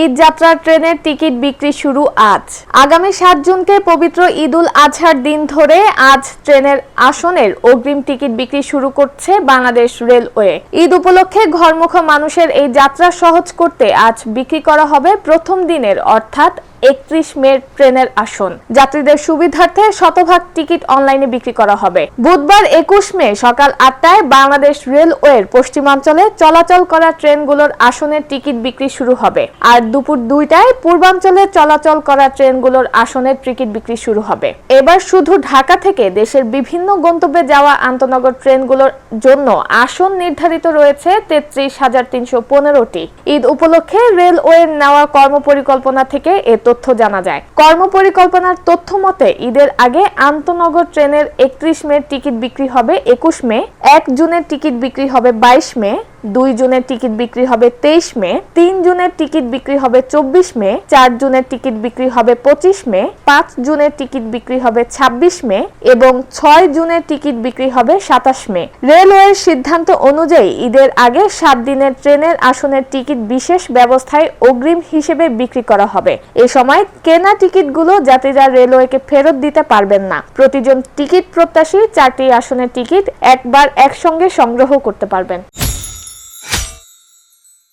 ঈদ যাত্রার ট্রেনের টিকিট বিক্রি শুরু আজ। আগামী ৭ জুনকে পবিত্র ঈদুল আজহার দিন ধরে আজ ট্রেনের আসনের অগ্রিম টিকিট বিক্রি শুরু করছে বাংলাদেশ রেলওয়ে। ঈদ উপলক্ষে ঘরমুখো মানুষের এই যাত্রা সহজ করতে আজ বিক্রি করা হবে প্রথম দিনের অর্থাৎ ৩১ মে ট্রেনের আসন। যাত্রীদের সুবিধার্থে শতভাগ টিকিট অনলাইনে বিক্রি করা হবে। বুধবার ২১ মে সকাল ৮টায় বাংলাদেশ রেলওয়ের পশ্চিমাঞ্চলে চলাচল করা ট্রেনগুলোর আসনের টিকিট বিক্রি শুরু হবে। আর দুপুর ২টায় পূর্বাঞ্চলে চলাচল করা ট্রেনগুলোর আসনের টিকিট বিক্রি শুরু হবে। এবার শুধু ঢাকা থেকে দেশের বিভিন্ন গন্তব্যে যাওয়া আন্তনগর ট্রেনগুলোর জন্য আসন নির্ধারিত রয়েছে ৩৩,৩১৫টি। ঈদ উপলক্ষে রেলওয়ের নেওয়া কর্মপরিকল্পনা থেকে তথ্য জানা যায়। কর্মপরিকল্পনার তথ্য মতে ঈদের আগে আন্তনগর ট্রেনের ৩১ মে টিকিট বিক্রি হবে ২১ মে, ১ জুনের টিকিট বিক্রি হবে ২২ মে, ২ জুনের টিকিট বিক্রি হবে ২৩ মে, ৩ জুনের টিকিট বিক্রি হবে ২৪ মে, ৪ জুনের টিকিট বিক্রি হবে ২৫ মে, ৫ জুনের টিকিট বিক্রি হবে ২৬ মে এবং ৬ জুনের টিকিট বিক্রি হবে ২৭ মে। রেলওয়ের সিদ্ধান্ত অনুযায়ী ঈদের আগে ৭ দিনের ট্রেনের আসনের টিকিট বিশেষ ব্যবস্থায় অগ্রিম হিসেবে বিক্রি করা হবে। এ সময় কেনা টিকিটগুলো যাত্রীরা রেলওয়েকে ফেরত দিতে পারবেন না। প্রতিজন টিকিট প্রত্যাশী ৪টি আসনের টিকিট একবার একসঙ্গে সংগ্রহ করতে পারবেন।